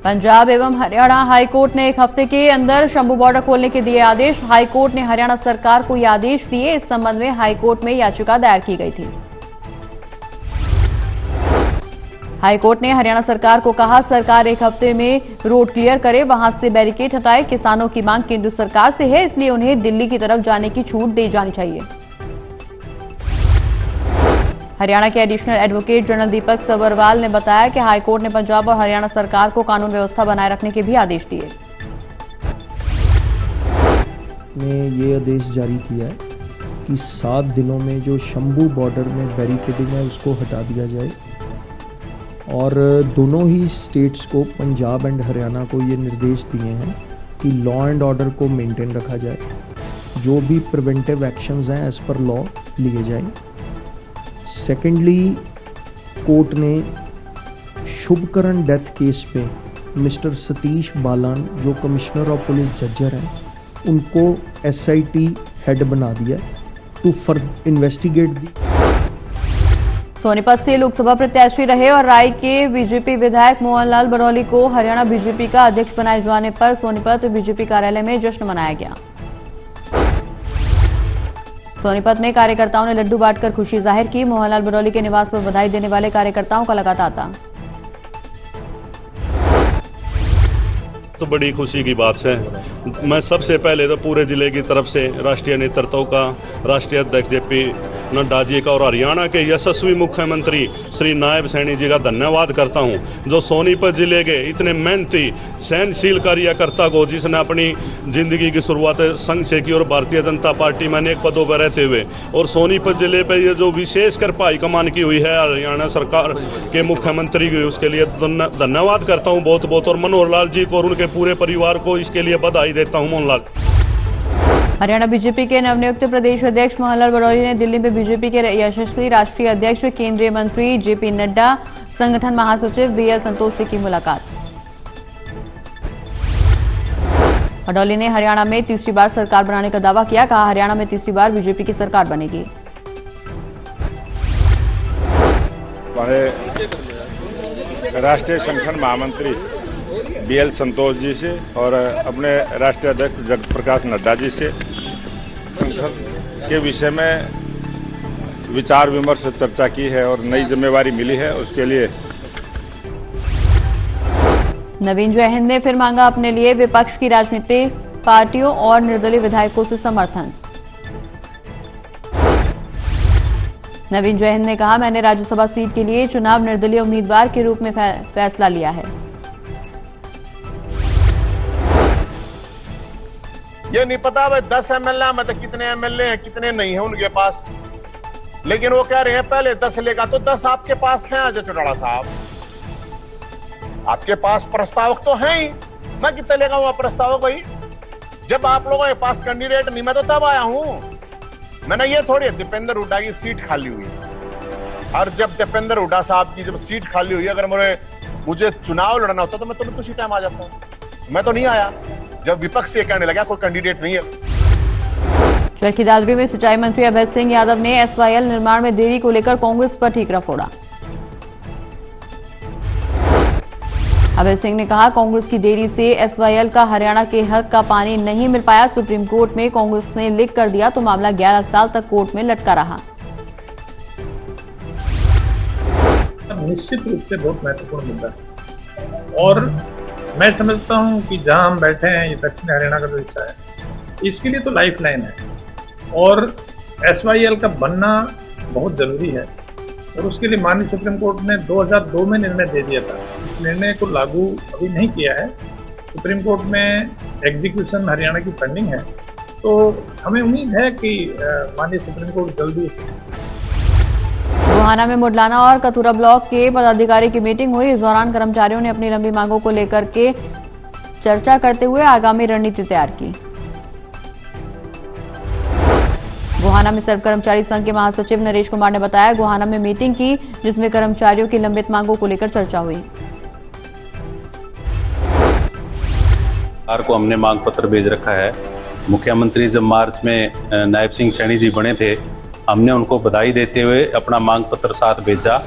पंजाब एवं हरियाणा हाईकोर्ट ने एक हफ्ते के अंदर शंभू बॉर्डर खोलने के दिए आदेश। हाईकोर्ट ने हरियाणा सरकार को ये आदेश दिए। इस संबंध में हाईकोर्ट में याचिका दायर की गई थी। हाईकोर्ट ने हरियाणा सरकार को कहा, सरकार एक हफ्ते में रोड क्लियर करे, वहां से बैरिकेड हटाए। किसानों की मांग केंद्र सरकार से है, इसलिए उन्हें दिल्ली की तरफ जाने की छूट दी जानी चाहिए। हरियाणा के एडिशनल एडवोकेट जनरल दीपक सब्रवाल ने बताया कि हाईकोर्ट ने पंजाब और हरियाणा सरकार को कानून व्यवस्था बनाए रखने के भी आदेश दिए। ने ये आदेश जारी किया है कि 7 दिनों में जो शंभू बॉर्डर में बैरिकेडिंग है उसको हटा दिया जाए और दोनों ही स्टेट्स को, पंजाब एंड हरियाणा को, ये निर्देश दिए हैं कि लॉ एंड ऑर्डर को मेंटेन रखा जाए। जो भी प्रिवेंटिव एक्शंस हैं एज पर लॉ लिए जाएं। सेकेंडली, कोर्ट ने शुभकरण डेथ केस पे मिस्टर सतीश बालान, जो कमिश्नर ऑफ पुलिस जज्जर हैं, उनको SIT हेड बना दिया टू फर्दर इन्वेस्टिगेट दी। सोनीपत से लोकसभा प्रत्याशी रहे और राय के बीजेपी विधायक मोहनलाल बरौली को हरियाणा बीजेपी का अध्यक्ष बनाए जाने पर सोनीपत बीजेपी कार्यालय में जश्न मनाया गया। सोनीपत में कार्यकर्ताओं ने लड्डू बांटकर खुशी जाहिर की। मोहनलाल बरौली के निवास पर बधाई देने वाले कार्यकर्ताओं का लगा तांता। तो बड़ी खुशी की बात है। मैं सबसे पहले तो पूरे जिले की तरफ से राष्ट्रीय नेतृत्व का, राष्ट्रीय अध्यक्ष JP नड्डा जी का और हरियाणा के यशस्वी मुख्यमंत्री श्री नायब सैनी जी का धन्यवाद करता हूं, जो सोनीपत जिले के इतने मेहनती सहनशील कार्यकर्ता को, जिसने अपनी जिंदगी की शुरुआत संघ से की और भारतीय जनता पार्टी में अनेक पदों पर रहते हुए, और सोनीपत जिले पर ये जो विशेषकर भाई कमान की हुई है हरियाणा सरकार के मुख्यमंत्री की, उसके लिए धन्यवाद करता हूँ बहुत बहुत। और मनोहर लाल जी को और उनके पूरे परिवार को इसके लिए बधाई देता हूँ। मोहनलाल। हरियाणा बीजेपी के नवनियुक्त प्रदेश अध्यक्ष मोहनलाल बरौली ने दिल्ली में बीजेपी के यशस्वी राष्ट्रीय अध्यक्ष केंद्रीय मंत्री JP नड्डा, संगठन महासचिव BL संतोष से की मुलाकात। बरौली ने हरियाणा में तीसरी बार सरकार बनाने का दावा किया। कहा, हरियाणा में तीसरी बार बीजेपी की सरकार बनेगी। हमारे राष्ट्रीय संगठन महामंत्री BL संतोष जी से और अपने राष्ट्रीय अध्यक्ष जगत प्रकाश नड्डा जी से संगठन के विषय में विचार विमर्श चर्चा की है और नई जिम्मेवारी मिली है, उसके लिए। नवीन जयहिंद ने फिर मांगा अपने लिए विपक्ष की राजनीतिक पार्टियों और निर्दलीय विधायकों से समर्थन। नवीन जयहिंद ने कहा, मैंने राज्यसभा सीट के लिए चुनाव निर्दलीय उम्मीदवार के रूप में फैसला लिया है। ये नहीं पता भाई 10 MLA में तो कितने MLA हैं, कितने नहीं है उनके पास, लेकिन वो कह रहे हैं पहले 10 लेगा, तो 10 आपके पास हैं अजय चौटाला साहब, आपके पास प्रस्तावक तो हैं ही। मैं कितने लेगा हुआ प्रस्तावक भाई? जब आप लोगों के पास कैंडिडेट नहीं, मैं तो तब आया हूं। मैंने ये थोड़ी दीपेंद्र हुड्डा की सीट खाली हुई, और जब दीपेंद्र हुड्डा साहब की जब सीट खाली हुई, अगर मुझे चुनाव लड़ना होता तो मैं तुरंत उसी टाइम आ जाता हूं। मैं तो नहीं आया जब विपक्ष ये कहने लगा कोई कैंडिडेट नहीं है। चरखी दादरी में सिंचाई मंत्री अभय सिंह यादव ने SYL निर्माण में देरी को लेकर कांग्रेस पर ठीकरा फोड़ा। अभय सिंह ने कहा, कांग्रेस की देरी से SYL का हरियाणा के हक का पानी नहीं मिल पाया। सुप्रीम कोर्ट में कांग्रेस ने लिख कर दिया तो मामला 11 साल तक कोर्ट में लटका रहा। निश्चित रूप से बहुत महत्वपूर्ण मुद्दा है और मैं समझता हूं कि जहां हम बैठे हैं, ये दक्षिण हरियाणा का जो हिस्सा है, इसके लिए तो लाइफ लाइन है और SYL का बनना बहुत जरूरी है। और उसके लिए माननीय सुप्रीम कोर्ट ने 2002 में निर्णय दे दिया था। इस निर्णय को लागू अभी नहीं किया है। सुप्रीम कोर्ट में एग्जीक्यूशन हरियाणा की पेंडिंग है, तो हमें उम्मीद है कि माननीय सुप्रीम कोर्ट जल्दी। गोहाना में मुडलाना और कथुरा ब्लॉक के पदाधिकारी की मीटिंग हुई। इस दौरान कर्मचारियों ने अपनी लंबी मांगों को लेकर के चर्चा करते हुए आगामी रणनीति तैयार की। गोहाना में सर्व कर्मचारी संघ के महासचिव नरेश कुमार ने बताया, गोहाना में मीटिंग की जिसमें कर्मचारियों की लंबित मांगों को लेकर चर्चा हुई। सरकार को हमने मांग पत्र भेज रखा है। मुख्यमंत्री जब मार्च में नायब सिंह सैनी जी बने थे, हमने उनको बधाई देते हुए अपना मांग पत्र साथ भेजा।